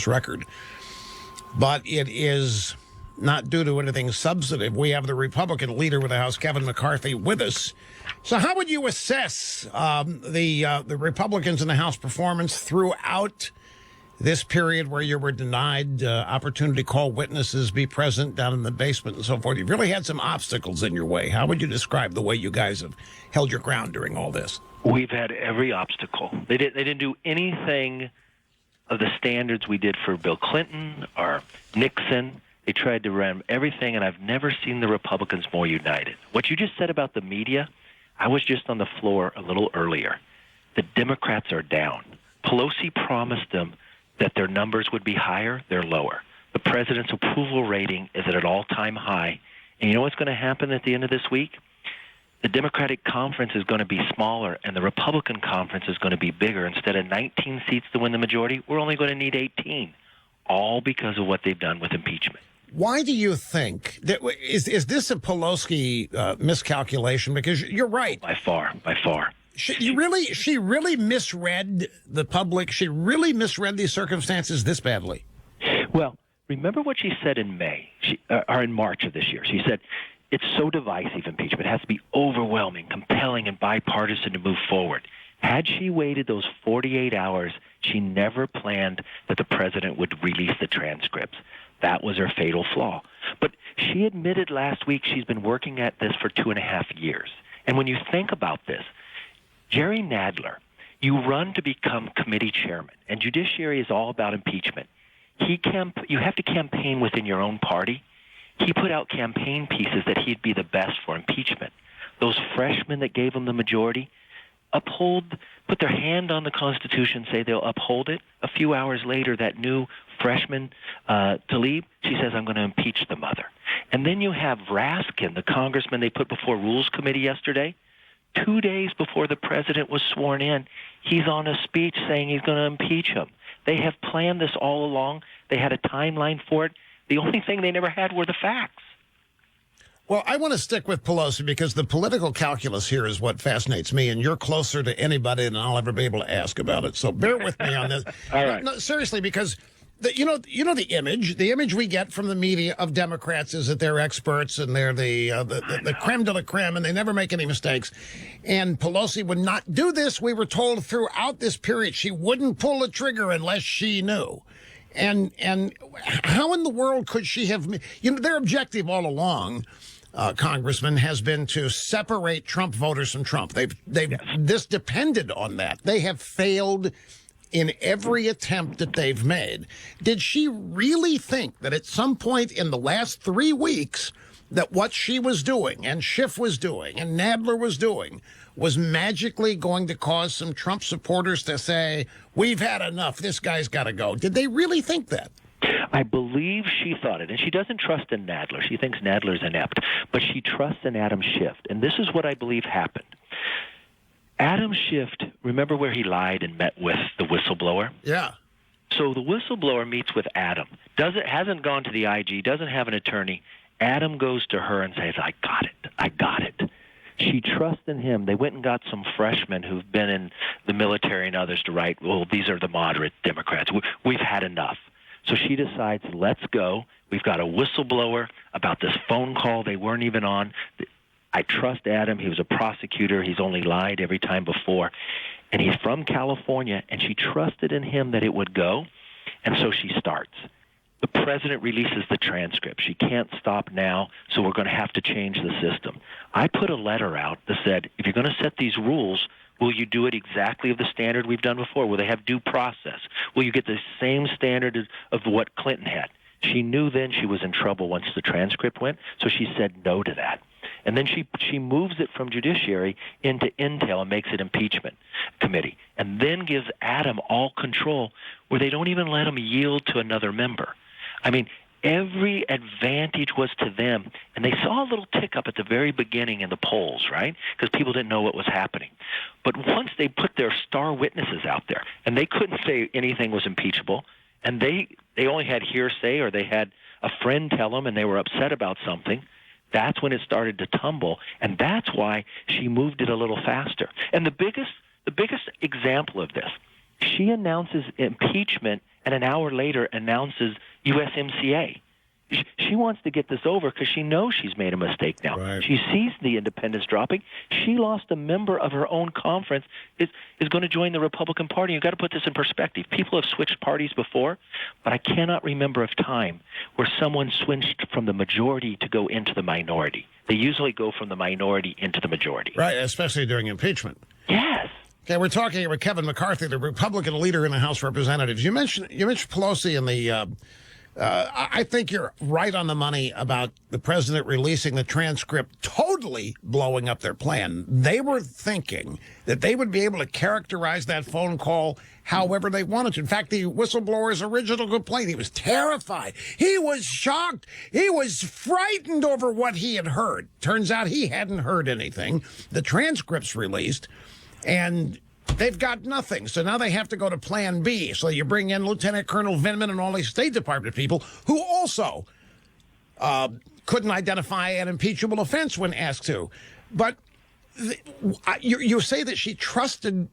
record. But it is not due to anything substantive. We have the Republican leader of the House, Kevin McCarthy, with us. So how would you assess the Republicans in the House performance throughout this period where you were denied opportunity to call witnesses, be present down in the basement and so forth? You've really had some obstacles in your way. How would you describe the way you guys have held your ground during all this? We've had every obstacle. They didn't do anything of the standards we did for Bill Clinton or Nixon. They tried to ram everything, and I've never seen the Republicans more united. What you just said about the media, I was just on the floor a little earlier. The Democrats are down. Pelosi promised them that their numbers would be higher. They're lower. The president's approval rating is at an all-time high. And you know what's going to happen at the end of this week? The Democratic conference is going to be smaller, and the Republican conference is going to be bigger. Instead of 19 seats to win the majority, we're only going to need 18, all because of what they've done with impeachment. Why do you think that is this a Pelosi miscalculation? Because you're right. By far. She really misread the public. She really misread these circumstances this badly. Well, remember what she said in in March of this year. She said, it's so divisive, impeachment. It has to be overwhelming, compelling, and bipartisan to move forward. Had she waited those 48 hours, she never planned that the president would release the transcripts. That was her fatal flaw. But she admitted last week she's been working at this for 2.5 years. And when you think about this, Jerry Nadler, you run to become committee chairman, and judiciary is all about impeachment. You have to campaign within your own party. He put out campaign pieces that he'd be the best for impeachment. Those freshmen that gave him the majority put their hand on the Constitution, say they'll uphold it. A few hours later, that new freshman, Tlaib, she says, I'm going to impeach the mother. And then you have Raskin, the congressman they put before Rules Committee yesterday. 2 days before the president was sworn in, he's on a speech saying he's going to impeach him. They have planned this all along. They had a timeline for it. The only thing they never had were the facts. Well, I want to stick with Pelosi because the political calculus here is what fascinates me, and you're closer to anybody than I'll ever be able to ask about it. So bear with me on this. All right. No, seriously, because the image we get from the media of Democrats is that they're experts and they're the creme de la creme and they never make any mistakes. And Pelosi would not do this. We were told throughout this period she wouldn't pull the trigger unless she knew. And how in the world could she have? Their objective all along, Congressman, has been to separate Trump voters from Trump. This depended on that. They have failed in every attempt that they've made. Did she really think that at some point in the last 3 weeks that what she was doing and Schiff was doing and Nadler was doing was magically going to cause some Trump supporters to say, we've had enough, this guy's got to go? Did they really think that? I believe she thought it, and she doesn't trust in Nadler. She thinks Nadler's inept, but she trusts in Adam Schiff, and this is what I believe happened. Adam Schiff, remember where he lied and met with the whistleblower? Yeah. So the whistleblower meets with Adam. Hasn't gone to the IG, doesn't have an attorney. Adam goes to her and says, I got it. She trusts in him. They went and got some freshmen who've been in the military and others to write, well, these are the moderate Democrats. We've had enough. So she decides, let's go. We've got a whistleblower about this phone call they weren't even on. I trust Adam. He was a prosecutor. He's only lied every time before. And he's from California, and she trusted in him that it would go. And so she starts. The president releases the transcript. She can't stop now, so we're going to have to change the system. I put a letter out that said, if you're going to set these rules, will you do it exactly of the standard we've done before? Will they have due process? Will you get the same standard of what Clinton had? She knew then she was in trouble once the transcript went, so she said no to that. And then she moves it from judiciary into intel and makes it impeachment committee, and then gives Adam all control where they don't even let him yield to another member. I mean, every advantage was to them, and they saw a little tick up at the very beginning in the polls, right? Because people didn't know what was happening. But once they put their star witnesses out there, and they couldn't say anything was impeachable, and they only had hearsay or they had a friend tell them and they were upset about something, that's when it started to tumble, and that's why she moved it a little faster. And the biggest example of this, she announces impeachment and an hour later announces USMCA. She wants to get this over because she knows she's made a mistake now. Right. She sees the independents dropping. She lost a member of her own conference, is going to join the Republican Party. You've got to put this in perspective. People have switched parties before, but I cannot remember a time where someone switched from the majority to go into the minority. They usually go from the minority into the majority. Right, especially during impeachment. Yes. Okay, we're talking with Kevin McCarthy, the Republican leader in the House of Representatives. You mentioned Pelosi and the. I think you're right on the money about the president releasing the transcript, totally blowing up their plan. They were thinking that they would be able to characterize that phone call however they wanted to. In fact, the whistleblower's original complaint, he was terrified. He was shocked. He was frightened over what he had heard. Turns out he hadn't heard anything. The transcript's released, and they've got nothing. So now they have to go to Plan B. So you bring in Lieutenant Colonel Vindman and all these State Department people who also couldn't identify an impeachable offense when asked to. But you say that she trusted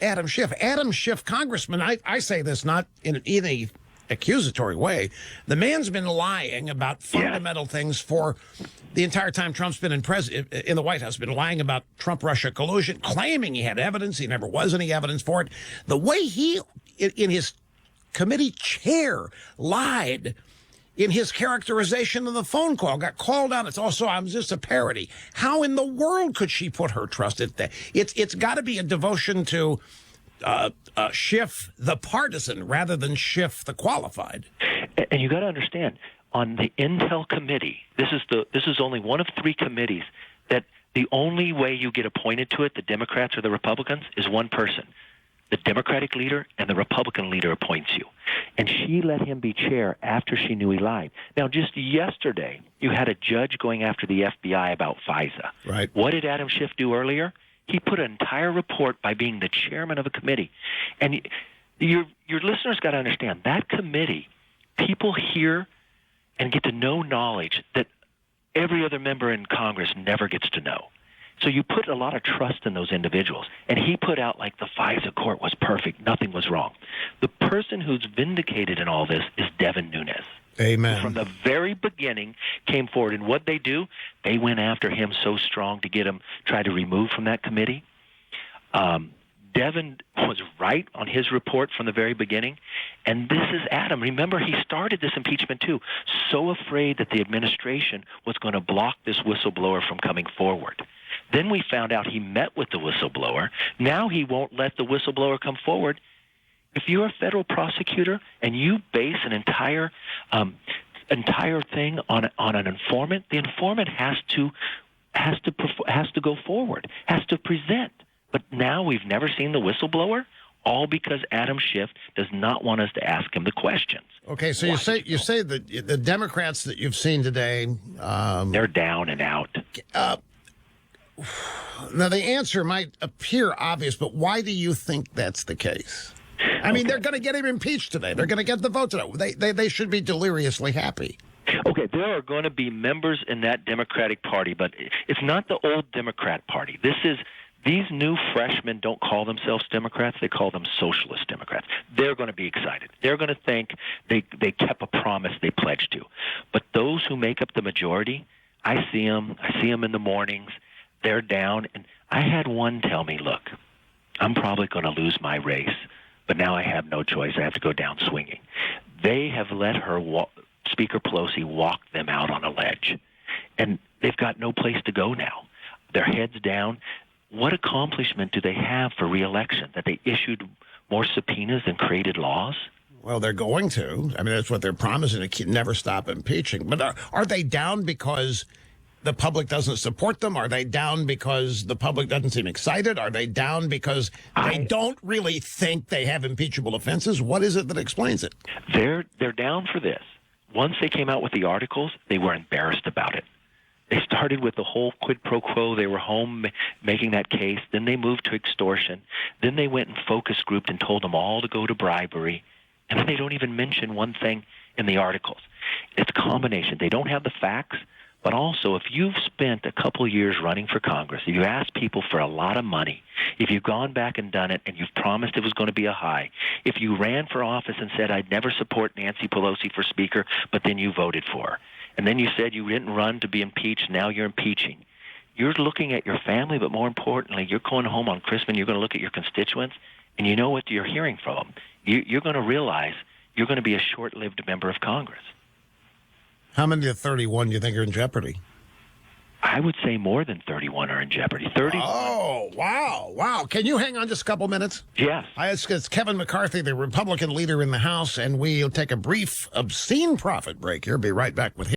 Adam Schiff. Adam Schiff, Congressman, I say this not in any accusatory way. The man's been lying about fundamental things for the entire time Trump's been in the White House, been lying about Trump-Russia collusion, claiming he had evidence. He never was any evidence for it. The way he, in his committee chair, lied in his characterization of the phone call, got called out. It's also, I'm just a parody. How in the world could she put her trust in that? It's got to be a devotion to Schiff the partisan rather than Schiff the qualified. And you got to understand, on the Intel committee, this is only one of three committees that the only way you get appointed to it, the Democrats or the Republicans, is one person. The Democratic leader and the Republican leader appoints you. And she let him be chair after she knew he lied. Now, just yesterday, you had a judge going after the FBI about FISA. Right. What did Adam Schiff do earlier? He put an entire report by being the chairman of a committee. And your listeners got to understand, that committee, people hear and get to know knowledge that every other member in Congress never gets to know. So you put a lot of trust in those individuals. And he put out like the FISA court was perfect. Nothing was wrong. The person who's vindicated in all this is Devin Nunes. Amen. From the very beginning came forward. And what they do, they went after him so strong to get him, try to remove from that committee. Devin was right on his report from the very beginning. And this is Adam. Remember, he started this impeachment too, so afraid that the administration was going to block this whistleblower from coming forward. Then we found out he met with the whistleblower. Now he won't let the whistleblower come forward. If you're a federal prosecutor and you base an entire thing on an informant, the informant has to go forward, has to present. But now we've never seen the whistleblower, all because Adam Schiff does not want us to ask him the questions. Okay, so you say that the Democrats that you've seen today, they're down and out. Now the answer might appear obvious, but why do you think that's the case? I mean, they're going to get him impeached today. They're going to get the vote today. They should be deliriously happy. Okay, there are going to be members in that Democratic Party, but it's not the old Democrat Party. These new freshmen don't call themselves Democrats. They call them socialist Democrats. They're going to be excited. They're going to think they kept a promise they pledged to. But those who make up the majority, I see them in the mornings. They're down. And I had one tell me, look, I'm probably going to lose my race, but now I have no choice. I have to go down swinging. They have let her, Speaker Pelosi, walk them out on a ledge. And they've got no place to go now. Their heads down. What accomplishment do they have for re-election? That they issued more subpoenas than created laws? Well, they're going to. I mean, that's what they're promising, to never stop impeaching. But are they down because the public doesn't support them? Are they down because the public doesn't seem excited? Are they down because they don't really think they have impeachable offenses? What is it that explains it? They're down for this. Once they came out with the articles, they were embarrassed about it. They started with the whole quid pro quo. They were home making that case. Then they moved to extortion. Then they went and focus grouped and told them all to go to bribery. And then they don't even mention one thing in the articles. It's a combination. They don't have the facts, But also, if you've spent a couple years running for Congress, if you asked people for a lot of money, if you've gone back and done it and you've promised it was going to be a high, if you ran for office and said, I'd never support Nancy Pelosi for Speaker, but then you voted for her, and then you said you didn't run to be impeached, now you're impeaching, you're looking at your family, but more importantly, you're going home on Christmas, you're going to look at your constituents, and you know what you're hearing from them. You're going to realize you're going to be a short-lived member of Congress. How many of the 31 do you think are in jeopardy? I would say more than 31 are in jeopardy. 31. Oh, wow. Can you hang on just a couple minutes? Yes. It's Kevin McCarthy, the Republican leader in the House, and we'll take a brief, obscene profit break here. Be right back with him.